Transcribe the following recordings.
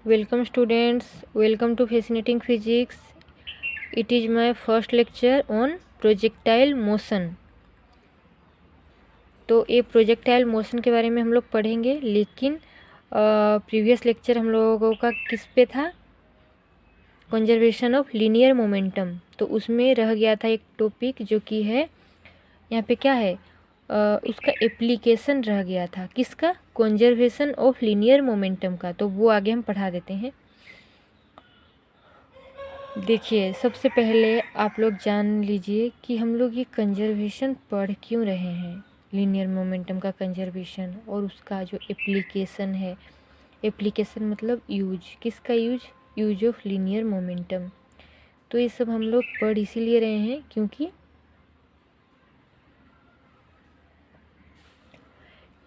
Welcome students, welcome to Fascinating Physics. It is my first lecture on projectile motion. तो ये projectile motion के बारे में हम लोग पढ़ेंगे, लेकिन प्रीवियस लेक्चर हम लोगों का किस पे था? Conservation of linear momentum. तो उसमें रह गया था एक टॉपिक जो कि है यहाँ पे क्या है, उसका एप्लीकेशन रह गया था। किसका? कंजर्वेशन ऑफ लीनियर मोमेंटम का। तो वो आगे हम पढ़ा देते हैं। देखिए, सबसे पहले आप लोग जान लीजिए कि हम लोग ये कंजर्वेशन पढ़ क्यों रहे हैं, लीनियर मोमेंटम का कंजर्वेशन और उसका जो एप्लीकेशन है। एप्लीकेशन मतलब यूज, किसका use? Use of linear momentum. तो ये सब हम लोग पढ़ इसीलिए रहे हैं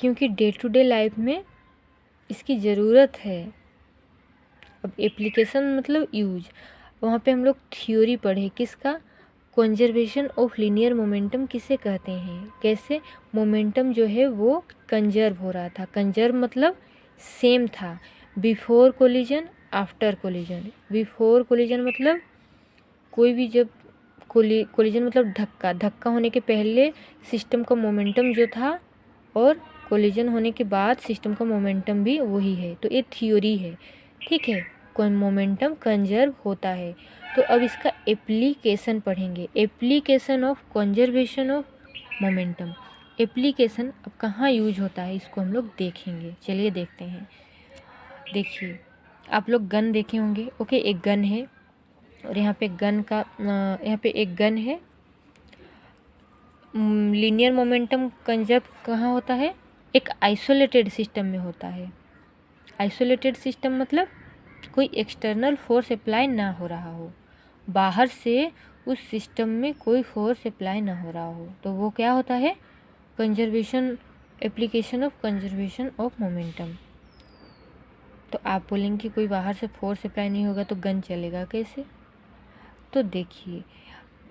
क्योंकि डे टू डे लाइफ में इसकी ज़रूरत है। अब एप्लीकेशन मतलब यूज, वहाँ पे हम लोग थ्योरी पढ़े किसका? कंजर्वेशन ऑफ लीनियर मोमेंटम किसे कहते हैं, कैसे मोमेंटम जो है वो कंजर्व हो रहा था। कंजर्व मतलब सेम था, before collision after collision. Before collision मतलब कोई भी जब कोलिजन मतलब धक्का होने के पहले सिस्टम का मोमेंटम जो था, और कोलिजन होने के बाद सिस्टम का मोमेंटम भी वही है। तो ये थ्योरी है, ठीक है। कोई मोमेंटम कंजर्व होता है। तो अब इसका एप्लीकेशन पढ़ेंगे, application of conservation of momentum. Application अब कहाँ यूज होता है इसको हम लोग देखेंगे। चलिए देखते हैं। देखिए, आप लोग गन देखे होंगे। ओके, एक गन है और यहाँ पे एक गन है। लीनियर मोमेंटम कंजर्व कहाँ होता है? एक आइसोलेटेड सिस्टम में होता है। आइसोलेटेड सिस्टम मतलब कोई एक्सटर्नल फोर्स अप्लाई ना हो रहा हो, बाहर से उस सिस्टम में कोई फोर्स अप्लाई ना हो रहा हो, तो वो क्या होता है? Conservation, application of conservation of momentum. तो आप बोलेंगे कि कोई बाहर से फोर्स अप्लाई नहीं होगा तो गन चलेगा कैसे? तो देखिए,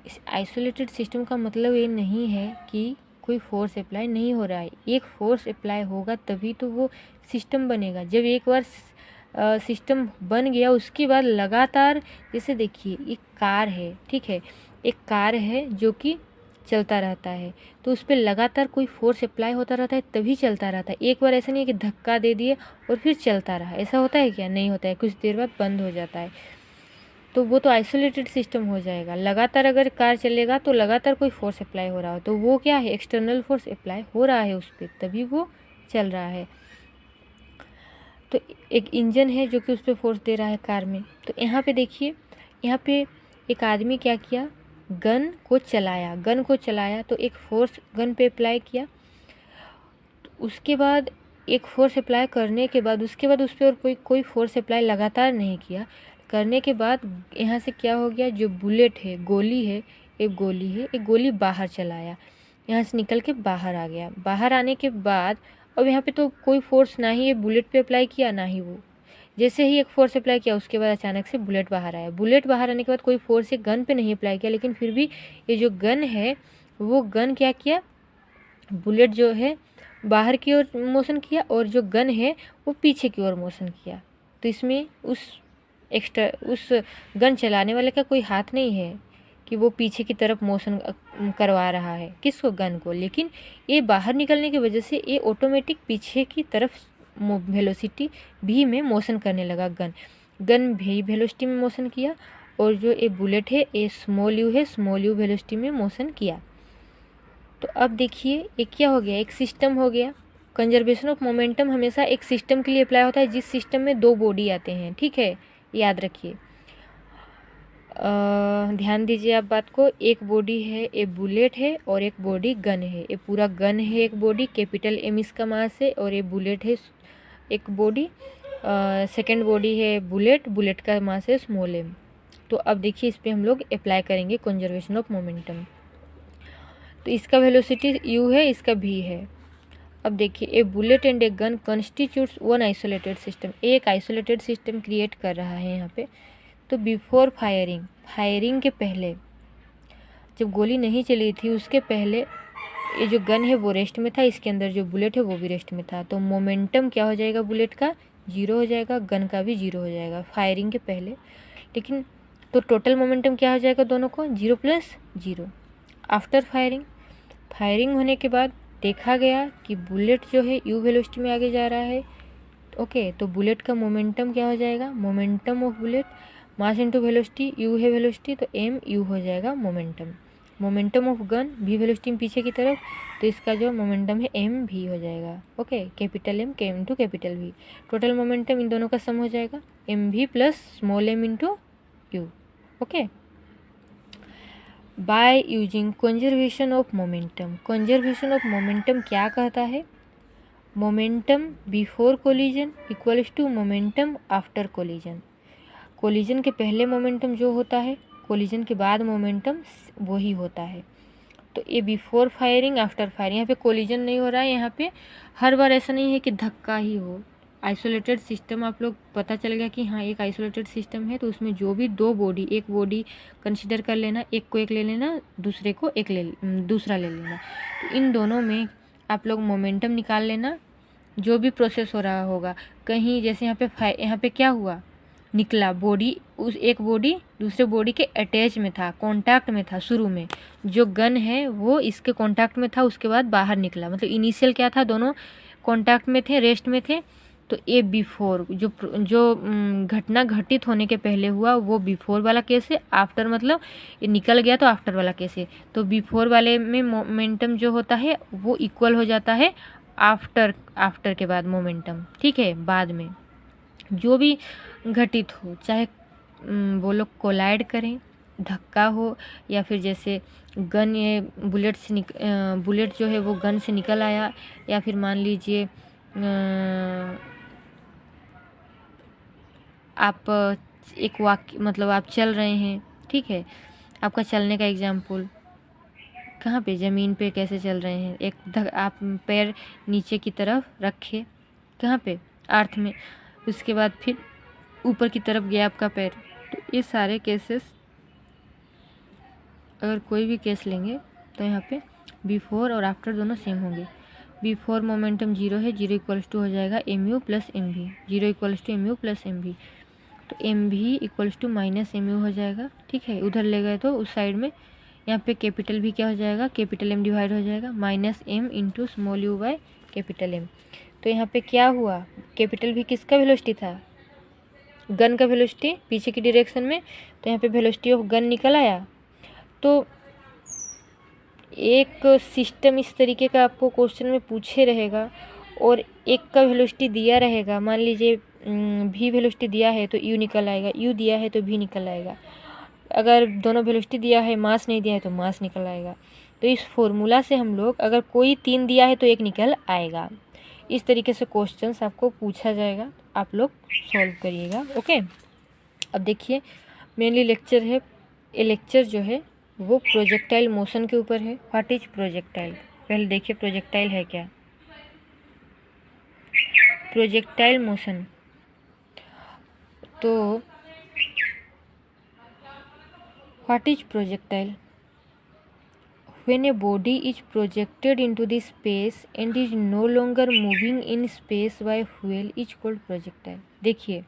इस आइसोलेटेड सिस्टम का मतलब ये नहीं है कि कोई फोर्स अप्लाई नहीं हो रहा है। एक फोर्स अप्लाई होगा तभी तो वो सिस्टम बनेगा। जब एक बार सिस्टम बन गया उसके बाद लगातार, जैसे देखिए एक कार है, ठीक है, एक कार है जो कि चलता रहता है, तो उस पर लगातार कोई फोर्स अप्लाई होता रहता है तभी चलता रहता है। एक बार ऐसा नहीं है कि धक्का दे दिए और फिर चलता रहा, ऐसा होता है क्या? नहीं होता है, कुछ देर बाद बंद हो जाता है। तो वो तो आइसोलेटेड सिस्टम हो जाएगा। लगातार अगर कार चलेगा तो लगातार कोई फोर्स अप्लाई हो रहा हो, तो वो क्या है? एक्सटर्नल फोर्स अप्लाई हो रहा है उस पर, तभी वो चल रहा है। तो एक इंजन है जो कि उस पर फोर्स दे रहा है कार में। तो यहाँ पे देखिए, यहाँ पे एक आदमी क्या किया? गन को चलाया तो एक फोर्स गन पे अप्लाई किया। तो उसके बाद एक फोर्स अप्लाई करने के बाद उसके बाद उस पर और कोई फोर्स अप्लाई लगातार नहीं किया। करने के बाद यहाँ से क्या हो गया? जो बुलेट है, एक गोली बाहर चलाया, यहाँ से निकल के बाहर आ गया। बाहर आने के बाद अब यहाँ पे तो कोई फोर्स ना ही ये बुलेट पे अप्लाई किया ना ही वो, जैसे ही एक फोर्स अप्लाई किया उसके बाद अचानक से बुलेट बाहर आया। बुलेट बाहर आने के बाद कोई फोर्स ये गन पे नहीं अप्लाई किया, लेकिन फिर भी ये जो गन है वो गन क्या किया? बुलेट जो है बाहर की ओर मोशन किया और जो गन है वो पीछे की ओर मोशन किया। तो इसमें उस गन चलाने वाले का कोई हाथ नहीं है कि वो पीछे की तरफ मोशन करवा रहा है किसको? गन को। लेकिन ये बाहर निकलने की वजह से ये ऑटोमेटिक पीछे की तरफ वेलोसिटी भी में मोशन करने लगा। गन भी वेलोसिटी में मोशन किया और जो ये बुलेट है ये स्मॉल यू वेलोसिटी में मोशन किया। तो अब देखिए ये क्या हो गया? एक सिस्टम हो गया। कंजर्वेशन ऑफ मोमेंटम हमेशा एक सिस्टम के लिए अप्लाई होता है जिस सिस्टम में दो बॉडी आते हैं, ठीक है, याद रखिए। ध्यान दीजिए आप बात को। एक बॉडी है, एक बुलेट है और एक बॉडी गन है। ये पूरा गन है एक बॉडी, कैपिटल एम इसका मास है, और ये बुलेट है एक बॉडी, सेकेंड बॉडी है बुलेट का मास है स्मॉल एम। तो अब देखिए इस पर हम लोग अप्लाई करेंगे कंजर्वेशन ऑफ मोमेंटम। तो इसका वेलोसिटी u है, इसका v है। अब देखिए, a bullet and a gun constitutes one isolated system. एक आइसोलेटेड सिस्टम क्रिएट कर रहा है यहाँ पे। तो बिफोर फायरिंग के पहले, जब गोली नहीं चली थी उसके पहले ये जो गन है वो रेस्ट में था, इसके अंदर जो बुलेट है वो भी रेस्ट में था। तो मोमेंटम क्या हो जाएगा बुलेट का? जीरो हो जाएगा, गन का भी जीरो हो जाएगा फायरिंग के पहले। लेकिन तो टोटल मोमेंटम क्या हो जाएगा दोनों को, zero plus zero. After firing होने के बाद देखा गया कि बुलेट जो है यू वेलोसिटी में आगे जा रहा है। ओके, तो बुलेट का मोमेंटम क्या हो जाएगा, momentum of bullet mass into velocity, you है वेलोसिटी तो एम यू हो जाएगा मोमेंटम। मोमेंटम ऑफ गन भी वेलोसिटी में पीछे की तरफ, तो इसका जो मोमेंटम है एम भी हो जाएगा। ओके, कैपिटल एम के into capital V, total momentum इन दोनों का सम हो जाएगा M V plus small M into U. Okay, by using conservation of momentum. Conservation of momentum क्या कहता है, momentum before collision equals to momentum after collision. Collision के पहले मोमेंटम जो होता है, कोलिजन के बाद मोमेंटम वही होता है। तो ये बिफोर फायरिंग आफ्टर फायरिंग, यहाँ पे कोलिजन नहीं हो रहा है, यहाँ पे हर बार ऐसा नहीं है कि धक्का ही हो। आइसोलेटेड सिस्टम आप लोग पता चल गया कि हाँ एक आइसोलेटेड सिस्टम है, तो उसमें जो भी दो बॉडी, एक बॉडी कंसिडर कर लेना, एक को एक ले लेना, दूसरे को दूसरा ले लेना। तो इन दोनों में आप लोग मोमेंटम निकाल लेना, जो भी प्रोसेस हो रहा होगा। कहीं जैसे यहाँ पे क्या हुआ, निकला बॉडी, उस एक बॉडी दूसरे बॉडी के अटैच में था, कांटेक्ट में था। शुरू में जो गन है वो इसके कांटेक्ट में था, उसके बाद बाहर निकला, मतलब इनिशियल क्या था, दोनों कांटेक्ट में थे, रेस्ट में थे। तो ये बिफोर जो घटना घटित होने के पहले हुआ वो बिफोर वाला केस है। आफ्टर मतलब ये निकल गया तो आफ्टर वाला केस है। तो बिफोर वाले में मोमेंटम जो होता है वो इक्वल हो जाता है आफ्टर के बाद मोमेंटम। ठीक है, बाद में जो भी घटित हो, चाहे वो लोग कोलाइड करें, धक्का हो, या फिर जैसे गन ये बुलेट जो है वो गन से निकल आया, या फिर मान लीजिए आप एक वाक्य मतलब आप चल रहे हैं, ठीक है, आपका चलने का एग्जाम्पल कहाँ पे, ज़मीन पे कैसे चल रहे हैं, आप पैर नीचे की तरफ रखे, कहाँ पे, अर्थ में, उसके बाद फिर ऊपर की तरफ गया आपका पैर। तो ये सारे केसेस अगर कोई भी केस लेंगे तो यहाँ पे बिफोर और आफ्टर दोनों सेम होंगे। बिफोर मोमेंटम जीरो है, जीरो इक्वल्स टू हो जाएगा M U plus M V, zero equals to M U plus M V, तो M V equals to minus M U हो जाएगा। ठीक है, उधर ले गए तो उस साइड में यहाँ पे कैपिटल भी क्या हो जाएगा, कैपिटल एम डिवाइड हो जाएगा minus M into small U by capital M. तो यहाँ पे क्या हुआ, कैपिटल भी किसका वेलोसिटी था, गन का वेलोसिटी पीछे की डायरेक्शन में, तो यहाँ पे वेलोसिटी ऑफ गन निकल आया। तो एक सिस्टम इस तरीके का आपको क्वेश्चन में पूछे रहेगा और एक का वेलोसिटी दिया रहेगा, मान लीजिए भी वेलोसिटी दिया है तो यू निकल आएगा, यू दिया है तो भी निकल आएगा। अगर दोनों वेलोसिटी दिया है, मास नहीं दिया है तो मास निकल आएगा। तो इस फॉर्मूला से हम लोग, अगर कोई 3 दिया है तो 1 निकल आएगा। इस तरीके से क्वेश्चंस आपको पूछा जाएगा, आप लोग सॉल्व करिएगा। ओके, अब देखिए मेनली लेक्चर है, ये लेक्चर जो है वो प्रोजेक्टाइल मोशन के ऊपर है। व्हाट इज प्रोजेक्टाइल, पहले देखिए प्रोजेक्टाइल है क्या। प्रोजेक्टाइल मोशन, तो what is projectile, when a body is projected into the space and is no longer moving in space by fuel is called projectile। देखिए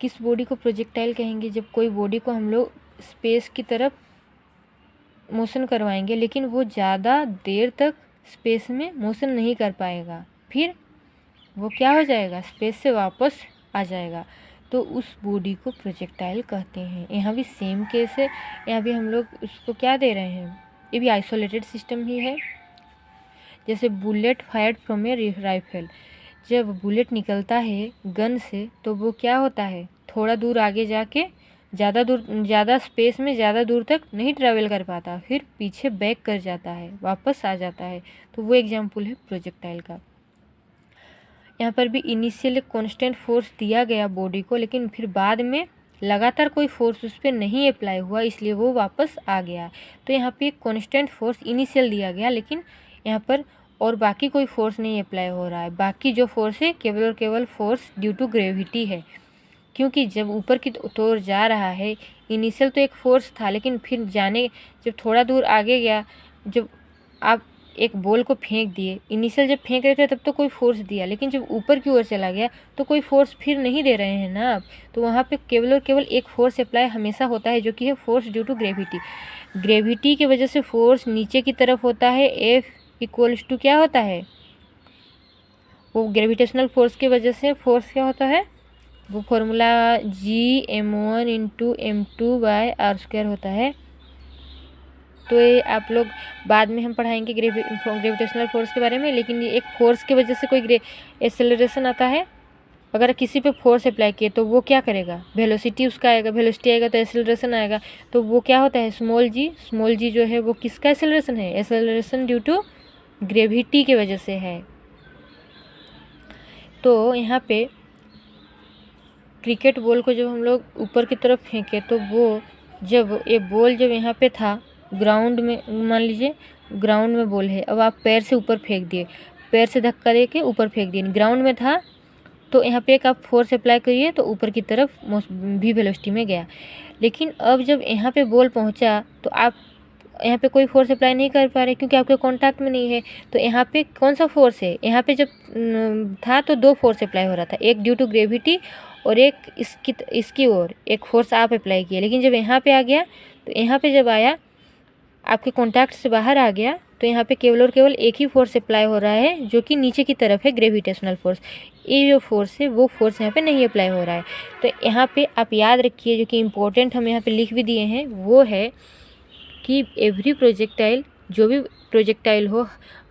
किस बॉडी को प्रोजेक्टाइल कहेंगे, जब कोई बॉडी को हम लोग स्पेस की तरफ मोशन करवाएंगे लेकिन वो ज़्यादा देर तक स्पेस में मोशन नहीं कर पाएगा, फिर वो क्या हो जाएगा, स्पेस से वापस आ जाएगा, तो उस बॉडी को प्रोजेक्टाइल कहते हैं। यहाँ भी सेम केस है, यहाँ भी हम लोग उसको क्या दे रहे हैं, ये भी आइसोलेटेड सिस्टम ही है। जैसे bullet fired from A rifle, जब बुलेट निकलता है गन से तो वो क्या होता है, थोड़ा दूर आगे जाके ज़्यादा स्पेस में ज़्यादा दूर तक नहीं ट्रैवल कर पाता, फिर पीछे बैक कर जाता है, वापस आ जाता है। तो वो एग्जाम्पल है प्रोजेक्टाइल का। यहाँ पर भी इनिशियल कांस्टेंट फोर्स दिया गया बॉडी को, लेकिन फिर बाद में लगातार कोई फोर्स उस पर नहीं अप्लाई हुआ, इसलिए वो वापस आ गया। तो यहाँ पे कांस्टेंट फोर्स इनिशियल दिया गया, लेकिन यहाँ पर और बाकी कोई फोर्स नहीं अप्लाई हो रहा है। बाकी जो फोर्स है केवल और केवल फोर्स ड्यू टू ग्रेविटी है, क्योंकि जब ऊपर की ओर जा रहा है, इनिशियल तो एक फोर्स था, लेकिन फिर जब थोड़ा दूर आगे गया, जब आप एक बॉल को फेंक दिए, इनिशियल जब फेंक रहे थे तब तो कोई फोर्स दिया, लेकिन जब ऊपर की ओर चला गया तो कोई फोर्स फिर नहीं दे रहे हैं ना आप। तो वहाँ पे केवल और केवल एक फोर्स अप्लाई हमेशा होता है, जो कि है force due to gravity. Gravity की वजह से फोर्स नीचे की तरफ होता है, F इक्वल्स टू क्या होता है, वो ग्रेविटेशनल फोर्स की वजह से फोर्स क्या होता है, वो फॉर्मूला Gm1 इंटू m2/r² होता है। तो ये आप लोग बाद में हम पढ़ाएंगे ग्रेविटेशनल फोर्स के बारे में, लेकिन ये एक फोर्स की वजह से कोई एक्सेलरेशन आता है। अगर किसी पे फोर्स अप्लाई किए तो वो क्या करेगा, वेलोसिटी उसका आएगा, वेलोसिटी आएगा तो एक्सेलरेशन आएगा। तो वो क्या होता है, स्मॉल जी जो है वो किसका एक्सेलरेशन है, एक्सेलरेशन ड्यू टू ग्रेविटी की वजह से है। तो यहाँ पे क्रिकेट बॉल को जब हम लोग ऊपर की तरफ फेंके तो वो जब ये बॉल जब यहाँ पे था ग्राउंड में, मान लीजिए ग्राउंड में बॉल है, अब आप पैर से ऊपर फेंक दिए, पैर से धक्का दे के ऊपर फेंक दिए, ग्राउंड में था तो यहाँ पे एक आप फोर्स अप्लाई करिए तो ऊपर की तरफ भी वेलोसिटी में गया। लेकिन अब जब यहाँ पे बॉल पहुँचा तो आप यहाँ पे कोई फोर्स अप्लाई नहीं कर पा रहे क्योंकि आपके कांटेक्ट में नहीं है। तो यहाँ पे कौन सा फोर्स है, यहाँ पे जब था तो दो फोर्स अप्लाई हो रहा था, एक ड्यू टू ग्रेविटी और एक इसकी ओर एक फोर्स आप अप्लाई किया। लेकिन जब यहाँ पे आ गया तो यहाँ पे जब आया आपके कॉन्टैक्ट से बाहर आ गया तो यहाँ पे केवल और केवल एक ही फोर्स अप्लाई हो रहा है, जो कि नीचे की तरफ है, ग्रेविटेशनल फोर्स। ये जो फोर्स है वो फोर्स यहाँ पे नहीं अप्लाई हो रहा है। तो यहाँ पे आप याद रखिए, जो कि इम्पोर्टेंट हम यहाँ पे लिख भी दिए हैं, वो है कि एवरी प्रोजेक्टाइल, जो भी प्रोजेक्टाइल हो,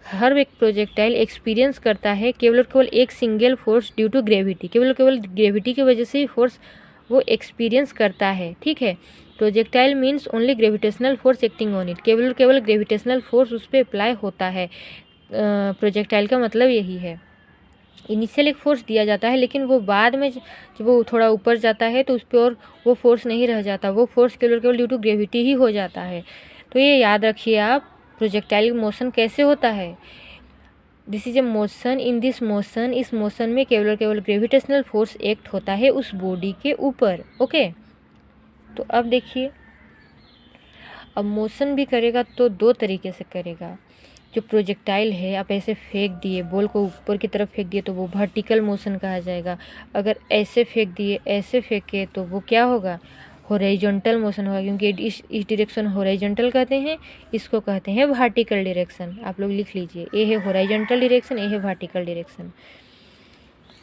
हर एक प्रोजेक्टाइल एक्सपीरियंस करता है केवल और केवल एक single force due to gravity, केवल और केवल ग्रेविटी की वजह से ही फोर्स वो एक्सपीरियंस करता है। ठीक है, projectile means only gravitational force acting on it, केवल और केवल ग्रेविटेशनल फोर्स उस पर अप्लाई होता है। प्रोजेक्टाइल का मतलब यही है। इनिशियल एक फोर्स दिया जाता है, लेकिन वो बाद में जब वो थोड़ा ऊपर जाता है तो उस पर और वो फोर्स नहीं रह जाता, वो फोर्स केवल केवल ड्यू टू ग्रेविटी ही हो जाता है। तो ये याद रखिए आप, प्रोजेक्टाइल मोशन कैसे होता है, this is a motion, in this motion, इस मोशन में केवल और केवल ग्रेविटेशनल फोर्स एक्ट होता है उस बॉडी के ऊपर। ओके, तो अब देखिए, अब मोशन भी करेगा तो दो तरीके से करेगा। जो प्रोजेक्टाइल है आप ऐसे फेंक दिए, बॉल को ऊपर की तरफ फेंक दिए तो वो वर्टिकल मोशन कहा जाएगा। अगर ऐसे फेंक दिए, ऐसे फेंके तो वो क्या होगा, हॉरिजॉन्टल मोशन होगा, क्योंकि इस डायरेक्शन हॉरिजॉन्टल कहते हैं, इसको कहते हैं वर्टिकल डायरेक्शन। आप लोग लिख लीजिए, ये है हॉरिजॉन्टल डायरेक्शन, ये है वर्टिकल डायरेक्शन।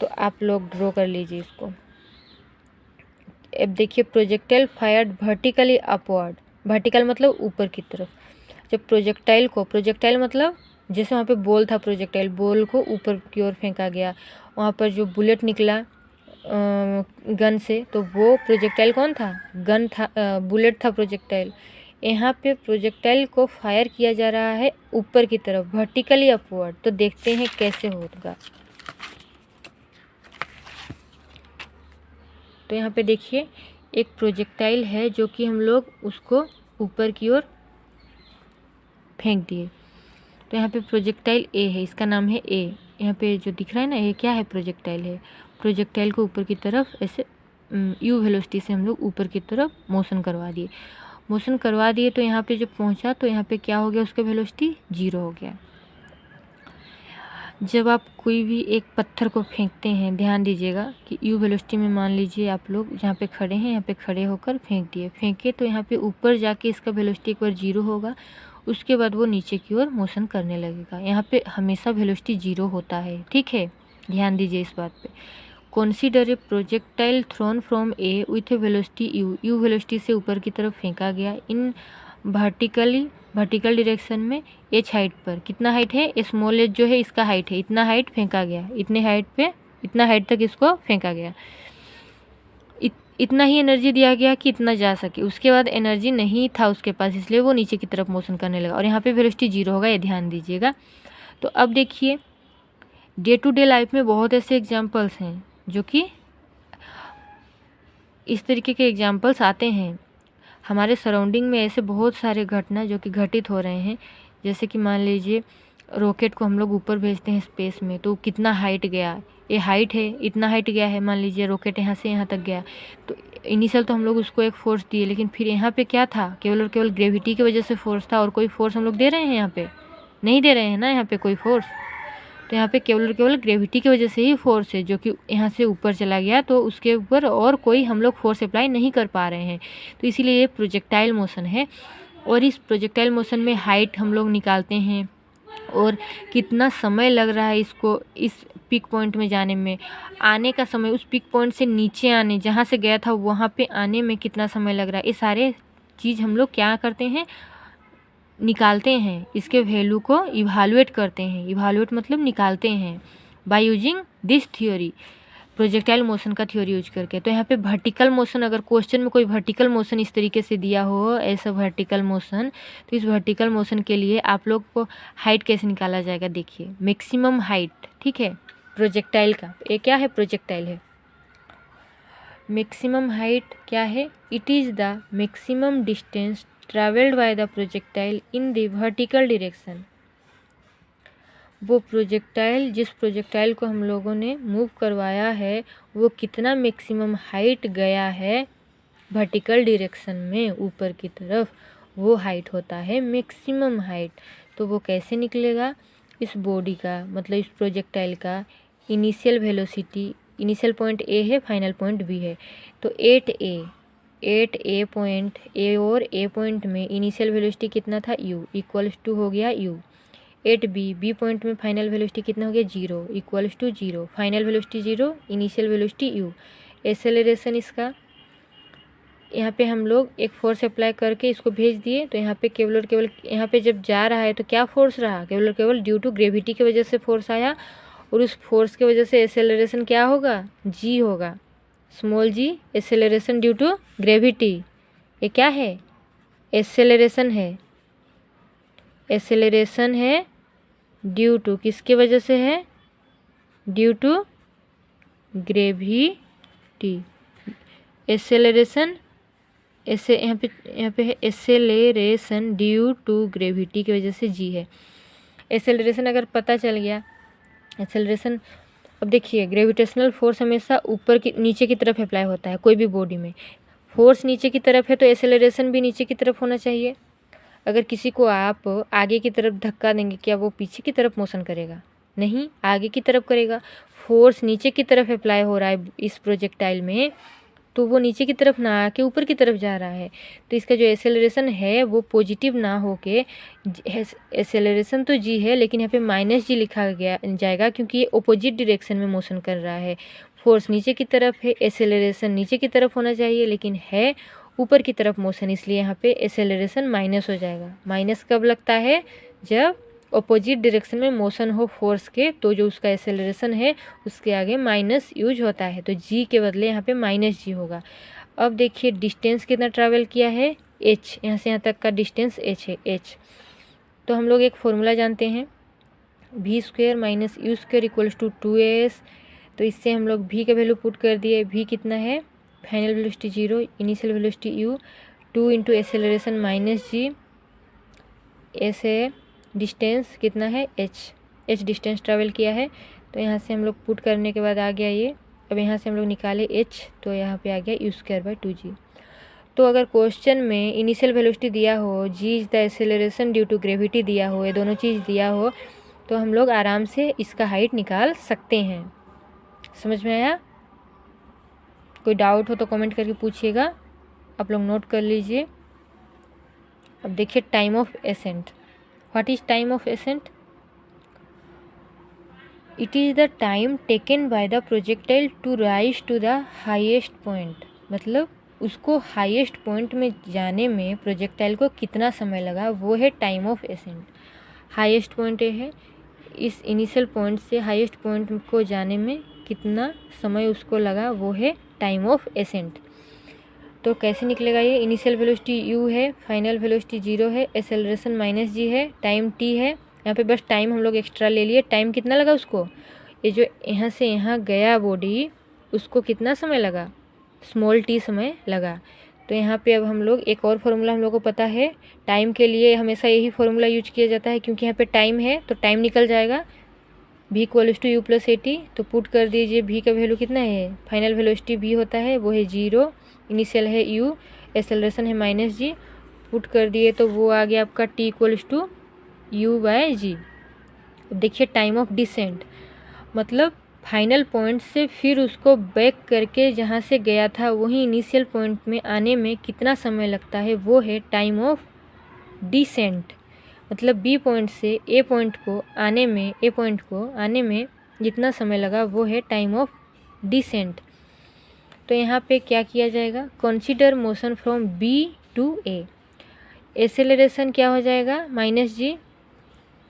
तो आप लोग ड्रॉ कर लीजिए इसको। अब देखिए, projectile fired vertically upward, vertical मतलब ऊपर की तरफ। जब प्रोजेक्टाइल को, प्रोजेक्टाइल मतलब जैसे वहाँ पे बॉल था, प्रोजेक्टाइल बॉल को ऊपर की ओर फेंका गया, वहाँ पर जो बुलेट निकला गन से, तो वो प्रोजेक्टाइल कौन था, गन था, बुलेट था प्रोजेक्टाइल। यहाँ पे प्रोजेक्टाइल को फायर किया जा रहा है ऊपर की तरफ, वर्टिकली अपवर्ड। तो देखते हैं कैसे होगा। तो यहाँ पे देखिए, एक प्रोजेक्टाइल है जो कि हम लोग उसको ऊपर की ओर फेंक दिए। तो यहाँ पे प्रोजेक्टाइल ए है, इसका नाम है ए। यहाँ पे जो दिख रहा है ना, ये क्या है, प्रोजेक्टाइल है। प्रोजेक्टाइल को ऊपर की तरफ ऐसे यू वेलोसिटी से हम लोग ऊपर की तरफ मोशन करवा दिए। मोशन करवा दिए तो यहाँ पे जब पहुँचा तो यहाँ पे क्या हो गया, उसका वेलोसिटी 0 हो गया। जब आप कोई भी एक पत्थर को फेंकते हैं, ध्यान दीजिएगा कि यू वेलोसिटी में, मान लीजिए आप लोग जहाँ पे खड़े हैं, यहाँ पे खड़े होकर फेंक दिए, फेंके तो यहाँ पे ऊपर जाके इसका वेलोसिटी एक बार 0 होगा, उसके बाद वो नीचे की ओर मोशन करने लगेगा। यहाँ पे हमेशा वेलोसिटी 0 होता है। ठीक है, ध्यान दीजिए इस बात पे। Consider a projectile thrown from a with a velocity U, U velocity से ऊपर की तरफ फेंका गया इन वर्टिकल डायरेक्शन में एच हाइट पर। कितना हाइट है, स्मॉल एच जो है इसका हाइट है, इतना हाइट फेंका गया, इतने हाइट पे, इतना हाइट तक इसको फेंका गया। इतना ही एनर्जी दिया गया कि इतना जा सके, उसके बाद एनर्जी नहीं था उसके पास, इसलिए वो नीचे की तरफ मोशन करने लगा और यहाँ पे वेलोसिटी 0 होगा, ये ध्यान दीजिएगा। तो अब देखिए, डे टू डे लाइफ में बहुत ऐसे एग्जाम्पल्स हैं जो कि इस तरीके के एग्जाम्पल्स आते हैं। हमारे सराउंडिंग में ऐसे बहुत सारे घटना जो कि घटित हो रहे हैं। जैसे कि मान लीजिए, रॉकेट को हम लोग ऊपर भेजते हैं स्पेस में, तो कितना हाइट गया, ये हाइट है, इतना हाइट गया है, मान लीजिए रॉकेट यहाँ से यहाँ तक गया। तो इनिशियल तो हम लोग उसको एक फोर्स दिए, लेकिन फिर यहाँ पे क्या था, केवल और केवल ग्रेविटी की वजह से फोर्स था, और कोई फोर्स हम लोग दे रहे हैं यहाँ पे नहीं दे रहे हैं ना यहाँ पे कोई फोर्स, तो यहाँ पे केवल और केवल ग्रेविटी की वजह से ही फोर्स है, जो कि यहाँ से ऊपर चला गया, तो उसके ऊपर और कोई हम लोग फोर्स अप्लाई नहीं कर पा रहे हैं, तो इसीलिए ये प्रोजेक्टाइल मोशन है। और इस प्रोजेक्टाइल मोशन में हाइट हम लोग निकालते हैं और कितना समय लग रहा है इसको इस पिक पॉइंट में जाने में, आने का समय, उस पिक पॉइंट से नीचे आने, जहाँ से गया था वहाँ पे आने में कितना समय लग रहा है, ये सारे चीज़ हम लोग क्या करते हैं, निकालते हैं, इसके वैल्यू को इवालुएट करते हैं। इवालुएट मतलब निकालते हैं by using this theory, projectile motion का थ्योरी यूज करके। तो यहाँ पे वर्टिकल मोशन, अगर क्वेश्चन में कोई वर्टिकल मोशन इस तरीके से दिया हो, ऐसा वर्टिकल मोशन, तो इस वर्टिकल मोशन के लिए आप लोग को हाइट कैसे निकाला जाएगा, देखिए मैक्सिमम हाइट, ठीक है, प्रोजेक्टाइल का, ये क्या है, प्रोजेक्टाइल है। मैक्सिमम हाइट क्या है, it is the maximum distance travelled bye the projectile in the vertical direction. वो प्रोजेक्टाइल, जिस प्रोजेक्टाइल को हम लोगों ने मूव करवाया है, वो कितना मैक्सिमम हाइट गया है वर्टिकल डायरेक्शन में, ऊपर की तरफ, वो हाइट होता है मैक्सिमम हाइट। तो वो कैसे निकलेगा, इस बॉडी का, मतलब इस प्रोजेक्टाइल का initial velocity, initial point A है, फाइनल पॉइंट बी है, तो 8A पॉइंट, ए और ए पॉइंट में इनिशियल वेलोसिटी कितना था, u इक्वल्स टू हो गया u। 8B पॉइंट में फाइनल वेलोसिटी कितना हो गया, 0 equals to 0, final velocity 0, initial velocity u। Acceleration इसका, यहाँ पे हम लोग एक फोर्स अप्लाई करके इसको भेज दिए, तो यहाँ पे केवल और केवल, यहाँ पे जब जा रहा है तो क्या फोर्स रहा, केवल और केवल ड्यू टू ग्रेविटी की वजह से फोर्स आया, और उस फोर्स की वजह से एक्सेलरेशन क्या होगा, g होगा, small g, acceleration due to gravity. ये क्या है, एक्सेलरेशन है, एक्सेलरेशन है ड्यू टू, किसकी वजह से है, ड्यू टू ग्रेविटी। एक्सेलरेशन, ऐसे यहाँ पे है एक्सेलरेशन ड्यू टू ग्रेविटी की वजह से जी है। एक्सेलरेशन अगर पता चल गया, एक्सेलरेशन, अब देखिए ग्रेविटेशनल फोर्स हमेशा ऊपर की, नीचे की तरफ अप्लाई होता है कोई भी बॉडी में, फोर्स नीचे की तरफ है तो एक्सेलरेशन भी नीचे की तरफ होना चाहिए। अगर किसी को आप आगे की तरफ धक्का देंगे, क्या वो पीछे की तरफ मोशन करेगा, नहीं, आगे की तरफ करेगा। फोर्स नीचे की तरफ अप्लाई हो रहा है इस प्रोजेक्टाइल में, तो वो नीचे की तरफ ना आके ऊपर की तरफ जा रहा है, तो इसका जो एक्सेलरेशन है वो पॉजिटिव ना होके, एक्सेलरेशन तो जी है लेकिन यहाँ पे -g लिखा गया जाएगा, क्योंकि ये अपोजिट डायरेक्शन में मोशन कर रहा है। फोर्स नीचे की तरफ है, एक्सेलरेशन नीचे की तरफ होना चाहिए, लेकिन है ऊपर की तरफ मोशन, इसलिए यहाँ पे एक्सेलरेशन माइनस हो जाएगा। माइनस कब लगता है, जब अपोजिट डायरेक्शन में मोशन हो फोर्स के, तो जो उसका एक्सेलरेशन है उसके आगे माइनस यूज होता है, तो g के बदले यहाँ पे -g होगा। अब देखिए डिस्टेंस कितना ट्रैवल किया है, h, यहाँ से यहाँ तक का डिस्टेंस h है, h। तो हम लोग एक फॉर्मूला जानते हैं, v² - u² equals to 2s। तो इससे हम लोग v का वैल्यू पुट कर दिए, v कितना है, final velocity 0, initial velocity u, 2 into acceleration -g, s है, डिस्टेंस कितना है, h डिस्टेंस ट्रैवल किया है। तो यहाँ से हम लोग पुट करने के बाद आ गया ये, अब यहाँ से हम लोग निकाले h, तो यहाँ पे आ गया u²/2g। तो अगर क्वेश्चन में इनिशियल वेलोसिटी दिया हो, g is the acceleration due to gravity दिया हो, ये दोनों चीज़ दिया हो, तो हम लोग आराम से इसका हाइट निकाल सकते हैं। समझ में आया? कोई डाउट हो तो कमेंट करके पूछिएगा, आप लोग नोट कर लीजिए। अब देखिए time of ascent. What is time of ascent? It is the time taken by the projectile to rise to the highest point. मतलब उसको हाईएस्ट पॉइंट में जाने में प्रोजेक्टाइल को कितना समय लगा, वो है time of accent. Highest point ये है, इस इनिशियल पॉइंट से हाईएस्ट पॉइंट को जाने में कितना समय उसको लगा, वो है टाइम ऑफ एसेंट। तो कैसे निकलेगा ये, इनिशियल वेलोसिटी u है, फाइनल वेलोसिटी 0 है, एक्सेलरेशन -g है, टाइम t है। यहाँ पे बस टाइम हम लोग एक्स्ट्रा ले लिए, टाइम कितना लगा उसको, ये जो यहाँ से यहाँ गया बॉडी, उसको कितना समय लगा, स्मॉल t समय लगा। तो यहाँ पे अब हम लोग एक और फार्मूला हम लोग को पता है, टाइम के लिए हमेशा यही फार्मूला यूज किया जाता है, क्योंकि यहाँ पे टाइम है तो टाइम निकल जाएगा, v = u + at। तो पुट कर दीजिए, v का वैल्यू कितना है, फाइनल वेलोसिटी v होता है वो है 0, इनिशियल है u, एक्सेलरेशन है -g, पुट कर दिए तो वो आ गया आपका t = u/g। अब देखिए टाइम ऑफ डिसेंट मतलब फाइनल पॉइंट से फिर उसको बैक करके जहाँ से गया था वही इनिशियल पॉइंट में आने में कितना समय लगता है, वो है टाइम ऑफ डिसेंट। मतलब बी पॉइंट से ए पॉइंट को आने में जितना समय लगा वो है टाइम ऑफ डिसेंट। तो यहाँ पे क्या किया जाएगा, consider motion from B to A. Acceleration क्या हो जाएगा, -g,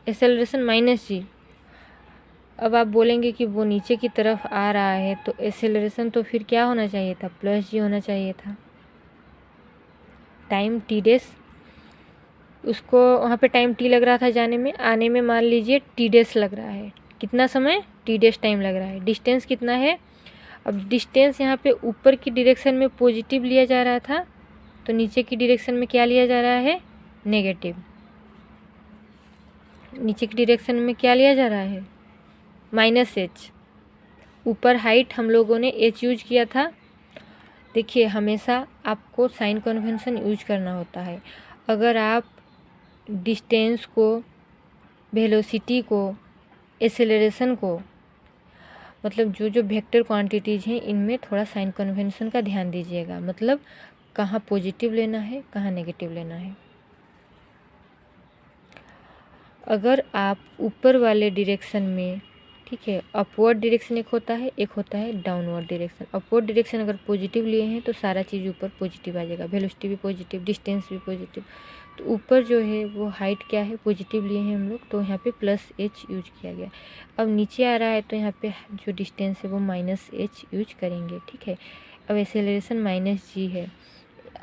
एसेलरेशन -g। अब आप बोलेंगे कि वो नीचे की तरफ आ रहा है तो एसेलरेशन तो फिर क्या होना चाहिए था, +g होना चाहिए था। टाइम टी डेस, उसको वहाँ पे टाइम टी लग रहा था जाने में, आने में मान लीजिए टी डेस लग रहा है। कितना समय, टी डेस टाइम लग रहा है। डिस्टेंस कितना है, अब डिस्टेंस यहाँ पे ऊपर की डायरेक्शन में पॉजिटिव लिया जा रहा था तो नीचे की डायरेक्शन में क्या लिया जा रहा है, नेगेटिव। नीचे की डायरेक्शन में क्या लिया जा रहा है, -h। ऊपर हाइट हम लोगों ने h यूज किया था। देखिए हमेशा आपको साइन कन्वेंशन यूज करना होता है। अगर आप डिस्टेंस को, वेलोसिटी को, एसेलरेशन को, मतलब जो जो वेक्टर क्वांटिटीज़ हैं इनमें थोड़ा साइन कन्वेंशन का ध्यान दीजिएगा। मतलब कहाँ पॉजिटिव लेना है, कहाँ नेगेटिव लेना है। अगर आप ऊपर वाले डायरेक्शन में, ठीक है, अपवर्ड डायरेक्शन एक होता है डाउनवर्ड डायरेक्शन। अपवर्ड डायरेक्शन अगर पॉजिटिव लिए हैं तो सारा चीज़ ऊपर पॉजिटिव आ जाएगा, वेलोसिटी भी पॉजिटिव, डिस्टेंस भी पॉजिटिव। तो ऊपर जो है वो हाइट क्या है, पॉजिटिव लिए हैं हम लोग, तो यहाँ पे +h यूज किया गया। अब नीचे आ रहा है तो यहाँ पे जो डिस्टेंस है वो -h यूज करेंगे, ठीक है। अब एसेलरेशन -g है।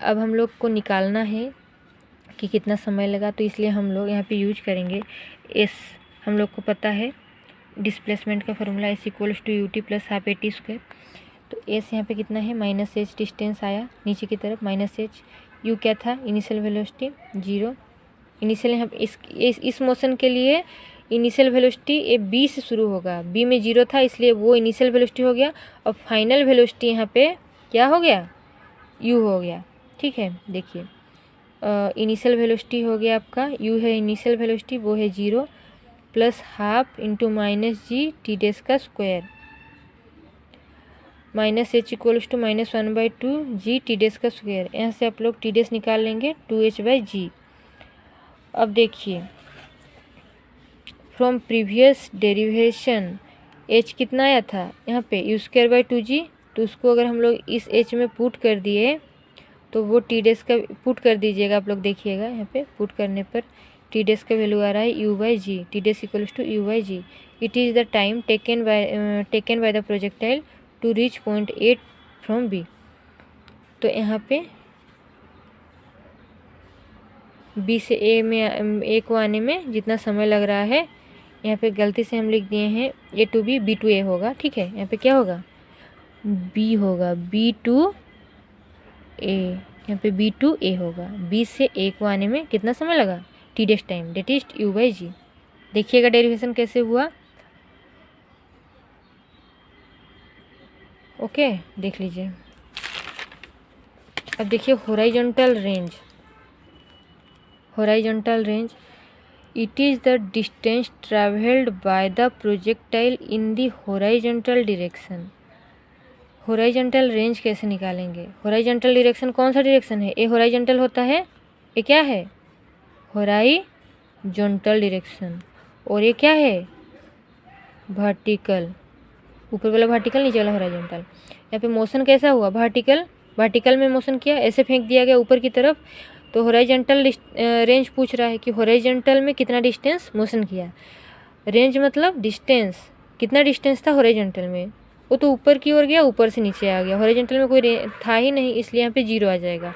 अब हम लोग को निकालना है कि कितना समय लगा, तो इसलिए हम लोग यहाँ पे यूज करेंगे s। हम लोग को पता है डिस्प्लेसमेंट का फार्मूला s = ut + ½ at²। तो s यहाँ पे कितना है, -h डिस्टेंस आया नीचे की तरफ, -h। u क्या था, इनिशियल वेलोसिटी 0। इनिशियल यहाँ इस मोशन के लिए इनिशियल वेलोसिटी ये b से शुरू होगा, b में 0 था इसलिए वो इनिशियल वेलोसिटी हो गया। और फाइनल वेलोसिटी यहाँ पे क्या हो गया, u हो गया, ठीक है। देखिए इनिशियल वेलोसिटी हो गया आपका, u है इनिशियल वेलोसिटी, वो है 0 + ½ × -g टी डेस का स्क्वायर, -h = -1/2 g टी डेस का स्क्वायर। यहाँ से आप लोग टी डेस निकाल लेंगे 2h/g। अब देखिए फ्रॉम प्रीवियस डेरिवेशन h कितना आया था यहाँ पे, u²/2g। तो उसको अगर हम लोग इस h में पुट कर दिए तो वो टी डेस का पुट कर दीजिएगा, आप लोग देखिएगा यहाँ पे पुट करने पर टी डेस का वैल्यू आ रहा है u/g। टी डेस = u/g। It is the time taken by the projectile to reach point A from B। तो यहाँ पे B से A को आने में जितना समय लग रहा है, यहाँ पे गलती से हम लिख दिए हैं A to B, B to A होगा, ठीक है। यहाँ पे क्या होगा, B होगा, B to A। यहाँ पे B to A होगा। B से A को आने में कितना समय लगा, टी डेस टाइम, डेट इज u/g। देखिएगा डेरिवेशन कैसे हुआ, ओके देख लीजिए। अब देखिए horizontal range, it is the distance travelled bye the projectile in the horizontal direction. Horizontal range कैसे निकालेंगे, हॉरिजॉन्टल डायरेक्शन कौन सा डायरेक्शन है, ये हॉरिजॉन्टल होता है, ये क्या है, हॉरिजॉन्टल डायरेक्शन। और ये क्या है, वर्टिकल। ऊपर वाला वर्टिकल, नीचे वाला हॉरिजॉन्टल। यहाँ पे मोशन कैसा हुआ, वर्टिकल में मोशन किया, ऐसे फेंक दिया गया ऊपर की तरफ। तो हॉरिजॉन्टल रेंज पूछ रहा है कि हॉरिजॉन्टल में कितना डिस्टेंस मोशन किया। रेंज मतलब डिस्टेंस, कितना डिस्टेंस था हॉरिजॉन्टल में, वो तो ऊपर की ओर गया, ऊपर से नीचे आ गया। हॉरिजॉन्टल में कोई था ही नहीं, इसलिए यहाँ पे 0 आ जाएगा।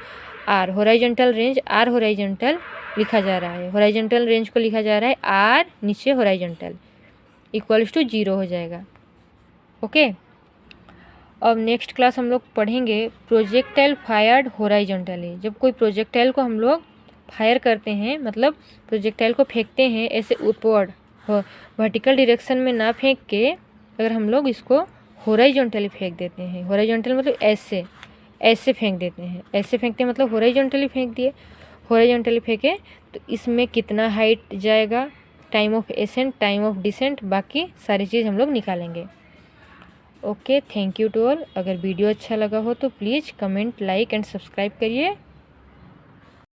R horizontal range, R horizontal लिखा जा रहा है, हॉरिजॉन्टल रेंज को लिखा जा रहा है आर नीचे हॉरिजॉन्टल = 0 हो जाएगा, ओके। अब नेक्स्ट क्लास हम लोग पढ़ेंगे प्रोजेक्टाइल फायर्ड हॉरिजॉन्टली। जब कोई प्रोजेक्टाइल को हम लोग फायर करते हैं, मतलब प्रोजेक्टाइल को फेंकते हैं ऐसे upward वर्टिकल डायरेक्शन में ना फेंक के, अगर हम लोग इसको हॉरिजॉन्टली फेंक देते हैं, हॉरिजॉन्टल मतलब ऐसे फेंक देते हैं, ऐसे फेंकते हैं मतलब हॉरिजॉन्टली फेंक दिए, हॉरिजॉन्टली फेंके तो इसमें कितना हाइट जाएगा, time of ascent, time of descent, बाकी सारी चीज़ हम लोग निकालेंगे। Okay, thank you to all. अगर वीडियो अच्छा लगा हो तो please comment, like and subscribe करिए।